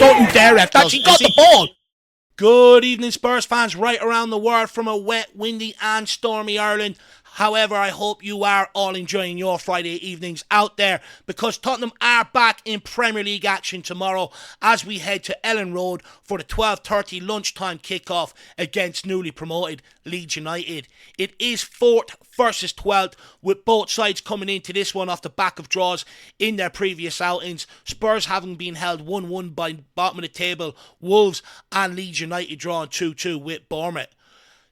nothing there, ref. That she got the ball. Good evening, Spurs fans right around the world from a wet, windy and stormy Ireland. However, I hope you are all enjoying your Friday evenings out there, because Tottenham are back in Premier League action tomorrow as we head to Elland Road for the 12:30 lunchtime kickoff against newly promoted Leeds United. It is 4th versus 12th, with both sides coming into this one off the back of draws in their previous outings. Spurs having been held 1-1 by bottom of the table Wolves, and Leeds United drawing 2-2 with Bournemouth.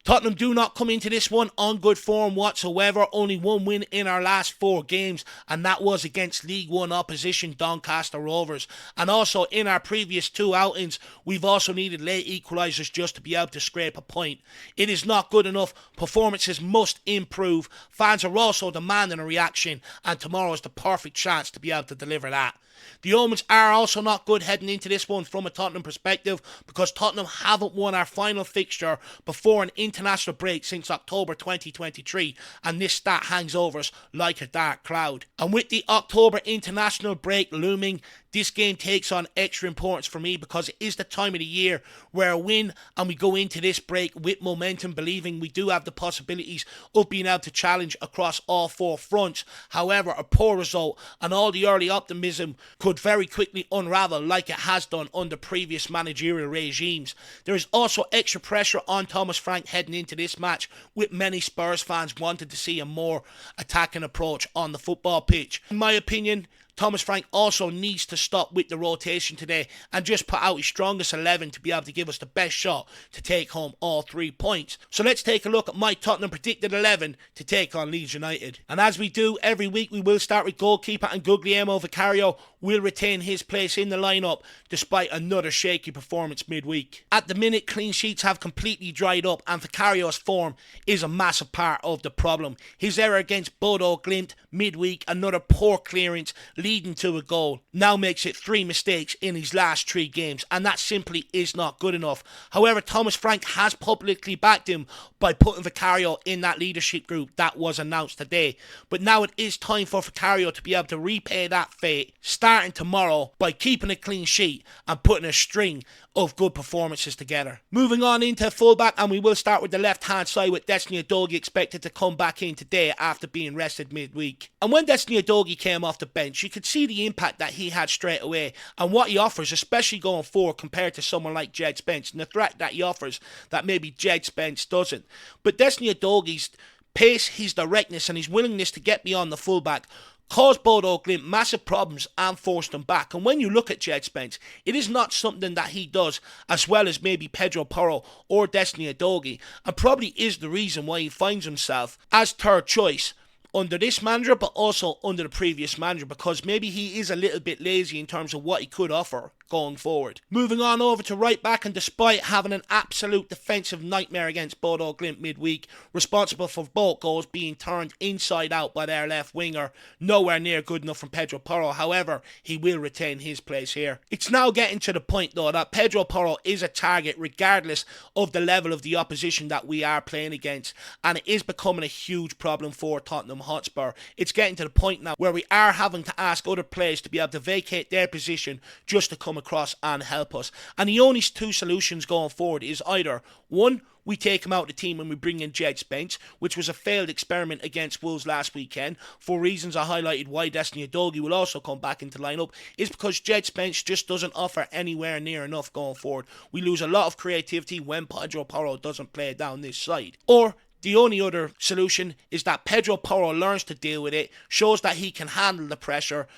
Tottenham do not come into this one on good form whatsoever. Only one win in our last 4 games, and that was against League One opposition Doncaster Rovers. And also in our previous 2 outings, we've also needed late equalisers just to be able to scrape a point. It is not good enough. Performances must improve. Fans are also demanding a reaction, and tomorrow is the perfect chance to be able to deliver that. The omens are also not good heading into this one from a Tottenham perspective, because Tottenham haven't won our final fixture before an international break since October 2023, and this stat hangs over us like a dark cloud. And with the October international break looming, this game takes on extra importance for me, because it is the time of the year where a win and we go into this break with momentum, believing we do have the possibilities of being able to challenge across all 4 fronts. However, a poor result and all the early optimism could very quickly unravel like it has done under previous managerial regimes. There is also extra pressure on Thomas Frank heading into this match, with many Spurs fans wanting to see a more attacking approach on the football pitch. In my opinion, Thomas Frank also needs to stop with the rotation today and just put out his strongest 11 to be able to give us the best shot to take home all 3 points. So let's take a look at my Tottenham predicted 11 to take on Leeds United. And as we do every week, we will start with goalkeeper, and Guglielmo Vicario will retain his place in the lineup despite another shaky performance midweek. At the minute, clean sheets have completely dried up, and Vicario's form is a massive part of the problem. His error against Bodo Glimt midweek, another poor clearance leading to a goal, now makes it 3 mistakes in his last 3 games, and that simply is not good enough. However, Thomas Frank has publicly backed him by putting Vicario in that leadership group that was announced today. But now it is time for Vicario to be able to repay that fate, starting tomorrow by keeping a clean sheet and putting a string of good performances together. Moving on into fullback, and we will start with the left hand side, with Destiny Udogie expected to come back in today after being rested midweek. And when Destiny Udogie came off the bench, you could see the impact that he had straight away and what he offers, especially going forward compared to someone like Jed Spence, and the threat that he offers that maybe Jed Spence doesn't. But Destiny Udogie's pace, his directness and his willingness to get beyond the fullback caused Bodo Glimt massive problems and forced them back. And when you look at Jed Spence, it is not something that he does as well as maybe Pedro Porro or Destiny Udogie, and probably is the reason why he finds himself as third choice under this manager, but also under the previous manager, because maybe he is a little bit lazy in terms of what he could offer going forward. Moving on over to right back, and despite having an absolute defensive nightmare against Bodo Glimt midweek, responsible for both goals being turned inside out by their left winger, nowhere near good enough from Pedro Porro. However, he will retain his place here. It's now getting to the point though that Pedro Porro is a target regardless of the level of the opposition that we are playing against, and it is becoming a huge problem for Tottenham Hotspur. It's getting to the point now where we are having to ask other players to be able to vacate their position just to come across and help us. And the only 2 solutions going forward is either 1, we take him out of the team and we bring in Jed Spence, which was a failed experiment against Wolves last weekend. For reasons I highlighted why Destiny Udogie will also come back into lineup is because Jed Spence just doesn't offer anywhere near enough going forward. We lose a lot of creativity when Pedro Porro doesn't play down this side. Or the only other solution is that Pedro Porro learns to deal with it, shows that he can handle the pressure,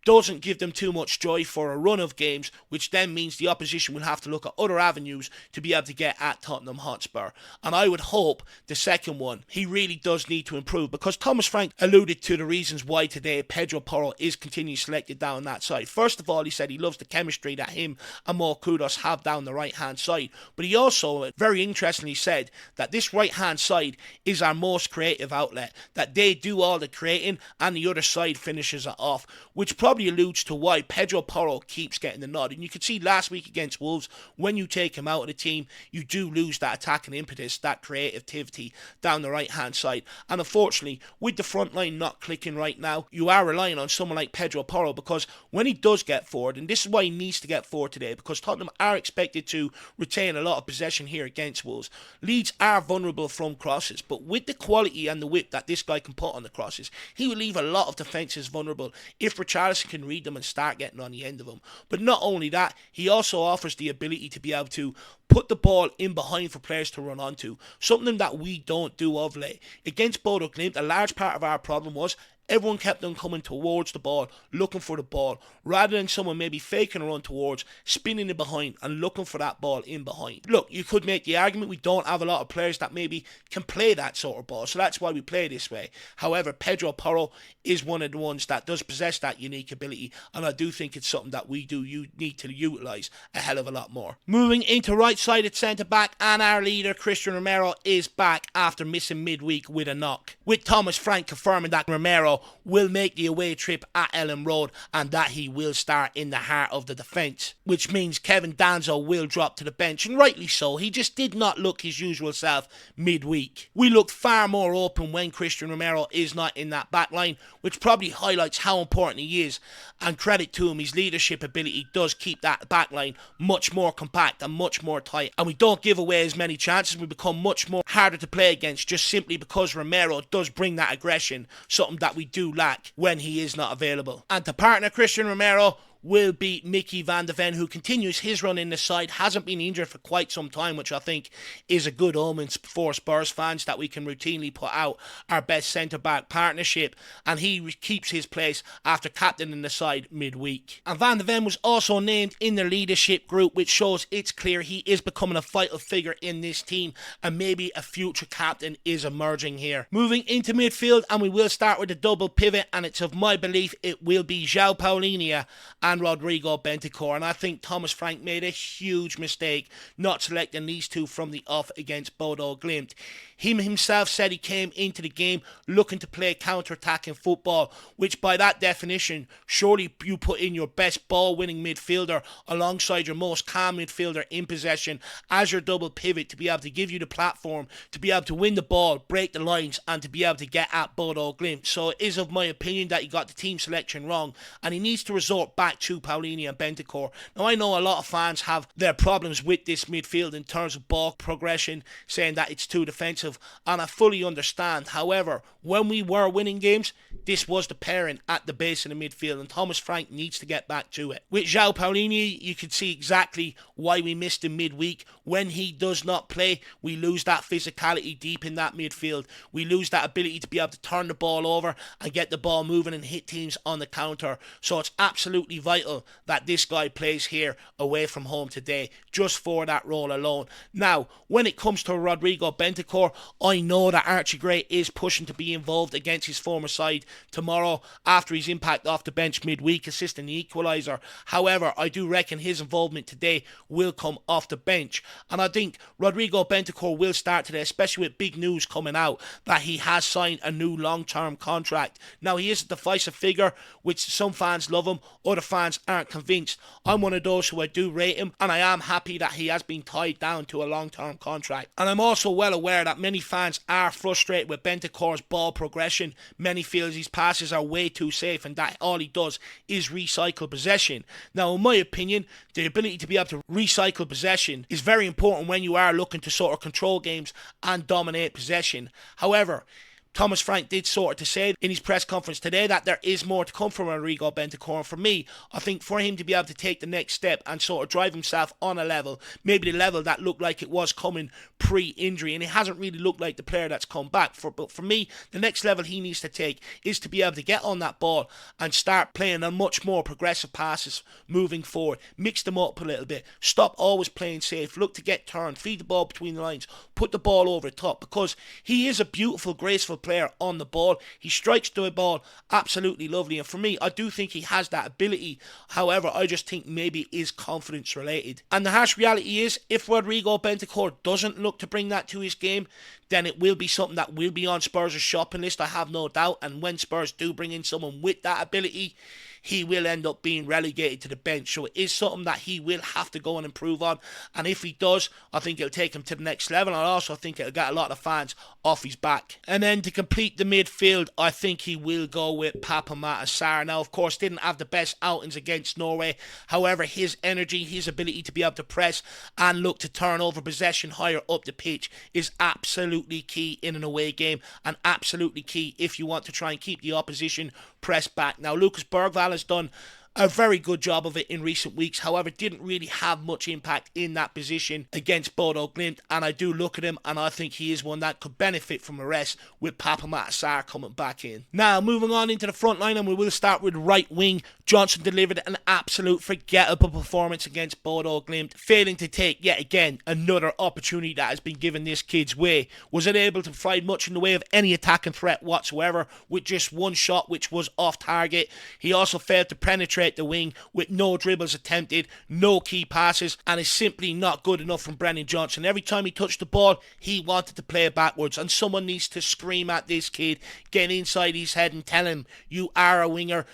doesn't give them too much joy for a run of games, which then means the opposition will have to look at other avenues to be able to get at Tottenham Hotspur. And I would hope the second one, he really does need to improve, because Thomas Frank alluded to the reasons why today Pedro Porro is continually selected down that side. First of all, he said he loves the chemistry that him and Mo Kudos have down the right hand side, but he also very interestingly said that this right hand side is our most creative outlet, that they do all the creating and the other side finishes it off, which probably probably alludes to why Pedro Porro keeps getting the nod. And you could see last week against Wolves, when you take him out of the team, you do lose that attacking impetus, that creativity down the right-hand side. And unfortunately, with the front line not clicking right now, you are relying on someone like Pedro Porro, because when he does get forward, and this is why he needs to get forward today, because Tottenham are expected to retain a lot of possession here against Wolves. Leeds are vulnerable from crosses, but with the quality and the whip that this guy can put on the crosses, he will leave a lot of defences vulnerable if Richarlison can read them and start getting on the end of them. But not only that, he also offers the ability to be able to put the ball in behind for players to run onto, something that we don't do of late. Against Bodo Glimt, a large part of our problem was everyone kept on coming towards the ball, looking for the ball, rather than someone maybe faking a run towards, spinning it behind and looking for that ball in behind. Look, you could make the argument we don't have a lot of players that maybe can play that sort of ball, so that's why we play this way. However, Pedro Porro is one of the ones that does possess that unique ability, and I do think it's something that we do need to utilise a hell of a lot more. Moving into right-sided centre-back, and our leader Christian Romero is back after missing midweek with a knock, with Thomas Frank confirming that Romero will make the away trip at Elland Road and that he will start in the heart of the defence, which means Kevin Danzo will drop to the bench, and rightly so. He just did not look his usual self midweek. We looked far more open when Christian Romero is not in that back line, which probably highlights how important he is, and credit to him, his leadership ability does keep that back line much more compact and much more tight, and we don't give away as many chances. We become much more harder to play against just simply because Romero does bring that aggression, something that we do lack when he is not available. And to partner Christian Romero will be Mickey van de Ven, who continues his run in the side, hasn't been injured for quite some time, which I think is a good omen for Spurs fans, that we can routinely put out our best centre-back partnership, and he keeps his place after captaining the side midweek. And Van de Ven was also named in the leadership group, which shows it's clear he is becoming a vital figure in this team, and maybe a future captain is emerging here. Moving into midfield, and we will start with a double pivot, and it's of my belief it will be João Paulinho and Rodrigo Bentancur, and I think Thomas Frank made a huge mistake not selecting these two from the off against Bodo Glimt. He himself said he came into the game looking to play counter-attacking football, which by that definition, surely you put in your best ball-winning midfielder alongside your most calm midfielder in possession as your double pivot to be able to give you the platform, to be able to win the ball, break the lines, and to be able to get at Bodo Glimt. So it is of my opinion that he got the team selection wrong, and he needs to resort back to Paulinho and Bentancur. Now, I know a lot of fans have their problems with this midfield in terms of ball progression, saying that it's too defensive, and I fully understand. However, when we were winning games, this was the pairing at the base of the midfield, and Thomas Frank needs to get back to it. With João Paulinho, you can see exactly why we missed him midweek. When he does not play, we lose that physicality deep in that midfield. We lose that ability to be able to turn the ball over and get the ball moving and hit teams on the counter. So it's absolutely vital that this guy plays here away from home today, just for that role alone. Now, when it comes to Rodrigo Bentancur, I know that Archie Gray is pushing to be involved against his former side tomorrow after his impact off the bench midweek, assisting the equaliser. However, I do reckon his involvement today will come off the bench, and I think Rodrigo Bentancur will start today, especially with big news coming out that he has signed a new long-term contract. Now, he is a divisive figure, which some fans love him, other fans aren't convinced. I'm one of those who I do rate him, and I am happy that he has been tied down to a long-term contract. And I'm also well aware that many fans are frustrated with Bentancur's ball progression. Many feel his passes are way too safe and that all he does is recycle possession. Now, in my opinion, the ability to be able to recycle possession is very important when you are looking to sort of control games and dominate possession. However, Thomas Frank did sort of to say in his press conference today that there is more to come from Rodrigo Bentancur. And for me, I think for him to be able to take the next step and sort of drive himself on a level, maybe the level that looked like it was coming pre-injury, and it hasn't really looked like the player that's come back. But for me, the next level he needs to take is to be able to get on that ball and start playing on much more progressive passes moving forward. Mix them up a little bit. Stop always playing safe. Look to get turned. Feed the ball between the lines. Put the ball over the top, because he is a beautiful, graceful player on the ball. He strikes the ball absolutely lovely, and for me, I do think he has that ability. However, I just think maybe it is confidence related. And the harsh reality is, if Rodrigo Bentancur doesn't look to bring that to his game, then it will be something that will be on Spurs' shopping list, I have no doubt. And when Spurs do bring in someone with that ability, he will end up being relegated to the bench. So it is something that he will have to go and improve on. And if he does, I think it'll take him to the next level. And I also think it'll get a lot of fans off his back. And then to complete the midfield, I think he will go with Papa Matasar. Now, of course, didn't have the best outings against Norway. However, his energy, his ability to be able to press and look to turn over possession higher up the pitch is absolutely key in an away game, and absolutely key if you want to try and keep the opposition pressed back. Now, Lucas Bergvall has done a very good job of it in recent weeks. However, didn't really have much impact in that position against Bodo Glimt, and I do look at him and I think he is one that could benefit from a rest with Papa Matasar coming back in. Now, moving on into the front line, and we will start with right wing. Johnson delivered an absolute forgettable performance against Bodo Glimt, failing to take yet again another opportunity that has been given this kid's way. Was unable to provide much in the way of any attacking threat whatsoever, with just one shot which was off target. He also failed to penetrate the wing with no dribbles attempted, no key passes, and is simply not good enough from Brennan Johnson. Every time he touched the ball, he wanted to play it backwards, and someone needs to scream at this kid, get inside his head and tell him, you are a winger.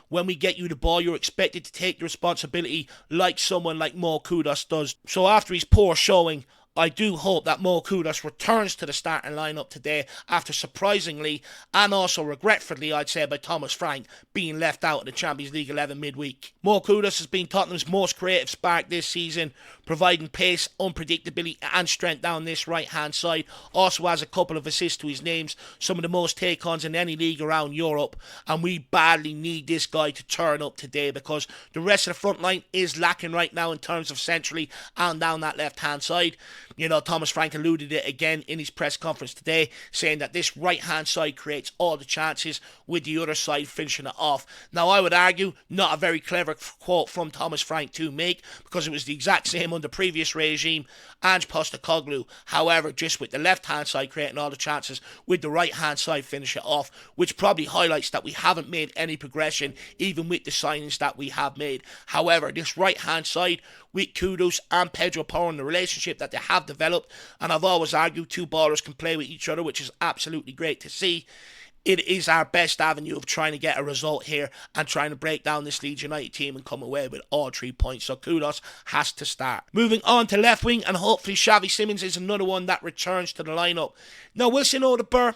When we get you the ball, you're expected to take the responsibility like someone like Mo Kudus does. So after his poor showing, I do hope that Mo Kudus returns to the starting lineup today after surprisingly and also regretfully, I'd say, by Thomas Frank being left out of the Champions League 11 midweek. Mo Kudus has been Tottenham's most creative spark this season, providing pace, unpredictability and strength down this right hand side. Also has a couple of assists to his names, some of the most take-ons in any league around Europe, and we badly need this guy to turn up today because the rest of the front line is lacking right now in terms of centrally and down that left hand side. You know, Thomas Frank alluded to it again in his press conference today, saying that this right-hand side creates all the chances with the other side finishing it off. Now, I would argue, not a very clever quote from Thomas Frank to make, because it was the exact same under previous regime, Ange Postecoglou. However, just with the left-hand side creating all the chances, with the right-hand side finish it off, which probably highlights that we haven't made any progression, even with the signings that we have made. However, this right-hand side, with Kudus and Pedro Porro and the relationship that they have developed, and I've always argued two ballers can play with each other, which is absolutely great to see. It is our best avenue of trying to get a result here and trying to break down this Leeds United team and come away with all 3 points. So Kudus has to start. Moving on to left wing, and hopefully Xavi Simons is another one that returns to the lineup. Now, Wilson Odobert,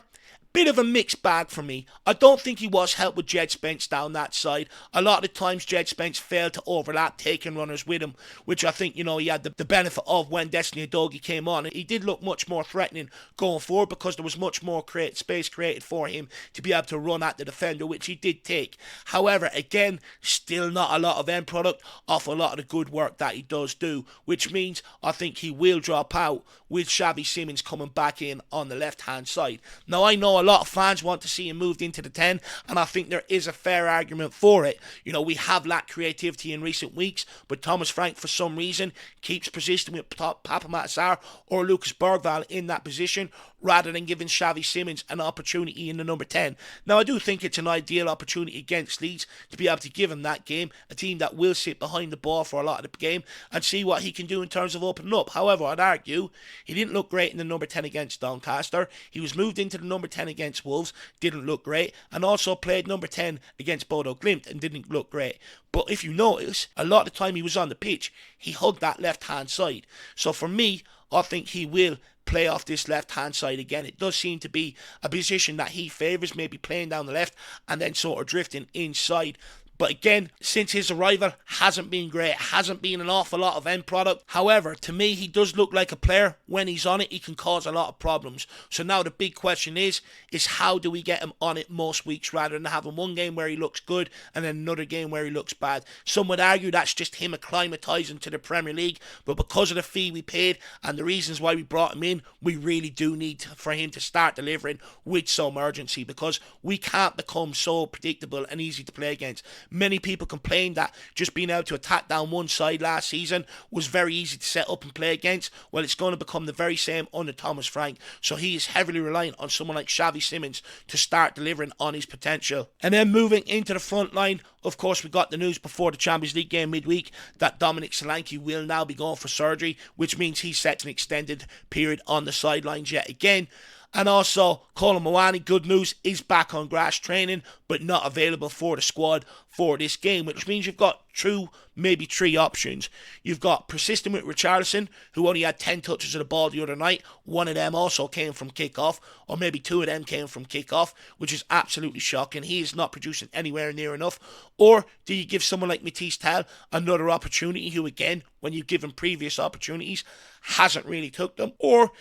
bit of a mixed bag for me. I don't think he was helped with Jed Spence down that side. A lot of the times Jed Spence failed to overlap, taking runners with him, which I think, he had the benefit of when Destiny Udogie came on. He did look much more threatening going forward because there was much more space created for him to be able to run at the defender, which he did take. However, again, still not a lot of end product off a lot of the good work that he does do, which means I think he will drop out with Xavi Simons coming back in on the left-hand side. Now, I know a lot of fans want to see him moved into the 10, and I think there is a fair argument for it. We have lacked creativity in recent weeks, but Thomas Frank, for some reason, keeps persisting with Papa Matasar or Lucas Bergvall in that position, rather than giving Xavi Simons an opportunity in the number 10. Now, I do think it's an ideal opportunity against Leeds to be able to give him that game, a team that will sit behind the ball for a lot of the game, and see what he can do in terms of opening up. However, I'd argue he didn't look great in the number 10 against Doncaster. He was moved into the number 10 against Wolves, didn't look great, and also played number 10 against Bodo Glimt and didn't look great. But if you notice, a lot of the time he was on the pitch, he hugged that left-hand side. So for me, I think he will play off this left-hand side again. It does seem to be a position that he favours, maybe playing down the left and then sort of drifting inside. But again, since his arrival, hasn't been great, hasn't been an awful lot of end product. However, to me, he does look like a player. When he's on it, he can cause a lot of problems. So now the big question is how do we get him on it most weeks, rather than having one game where he looks good and then another game where he looks bad. Some would argue that's just him acclimatising to the Premier League, but because of the fee we paid and the reasons why we brought him in, we really do need for him to start delivering with some urgency, because we can't become so predictable and easy to play against. Many people complained that just being able to attack down one side last season was very easy to set up and play against. Well, it's going to become the very same under Thomas Frank. So he is heavily reliant on someone like Xavi Simons to start delivering on his potential. And then moving into the front line, of course, we got the news before the Champions League game midweek that Dominic Solanke will now be going for surgery, which means he sets an extended period on the sidelines yet again. And also, Colin Mawani, good news, is back on grass training, but not available for the squad for this game, which means you've got two, maybe three options. You've got persisting with Richarlison, who only had 10 touches of the ball the other night. One of them also came from kick-off, or maybe two of them came from kick-off, which is absolutely shocking. He is not producing anywhere near enough. Or do you give someone like Matisse Tel another opportunity, who again, when you give him previous opportunities, hasn't really took them? Or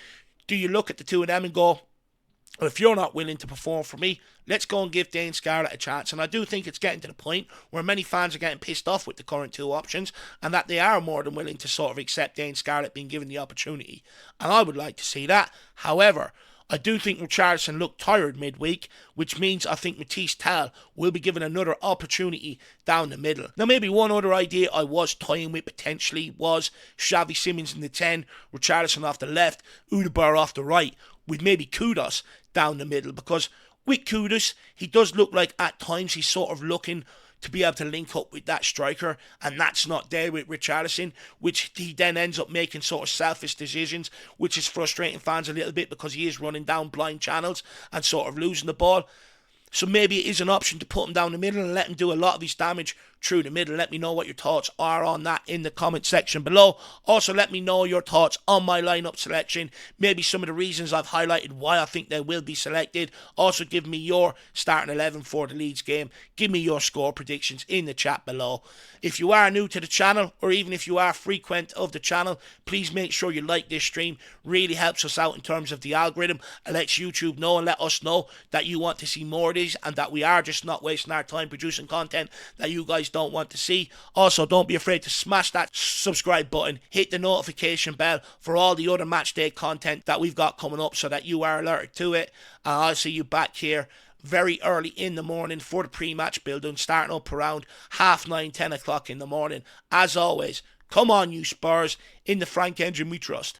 do you look at the two of them and go, well, if you're not willing to perform for me, let's go and give Dane Scarlett a chance? And I do think it's getting to the point where many fans are getting pissed off with the current two options, and that they are more than willing to sort of accept Dane Scarlett being given the opportunity. And I would like to see that. However, I do think Richarlison looked tired midweek, which means I think Matisse Tel will be given another opportunity down the middle. Now, maybe one other idea I was toying with potentially was Xavi Simons in the 10, Richarlison off the left, Udebur off the right, with maybe Kudus down the middle, because with Kudus, he does look like at times he's sort of looking to be able to link up with that striker, and that's not there with Richarlison, which he then ends up making sort of selfish decisions, which is frustrating fans a little bit because he is running down blind channels and sort of losing the ball. So maybe it is an option to put him down the middle and let him do a lot of his damage through the middle. Let me know what your thoughts are on that in the comment section below. Also, let me know your thoughts on my lineup selection. Maybe some of the reasons I've highlighted why I think they will be selected. Also, give me your starting 11 for the Leeds game. Give me your score predictions in the chat below. If you are new to the channel, or even if you are frequent of the channel, please make sure you like this stream. Really helps us out in terms of the algorithm. It lets YouTube know and let us know that you want to see more of these, and that we are just not wasting our time producing content that you guys don't want to see. Also, don't be afraid to smash that subscribe button, hit the notification bell for all the other match day content that we've got coming up, so that you are alerted to it. And I'll see you back here very early in the morning for the pre-match build-up, starting up around 9:30, 10 o'clock in the morning. As always, come on you Spurs, in the Frank engine we trust.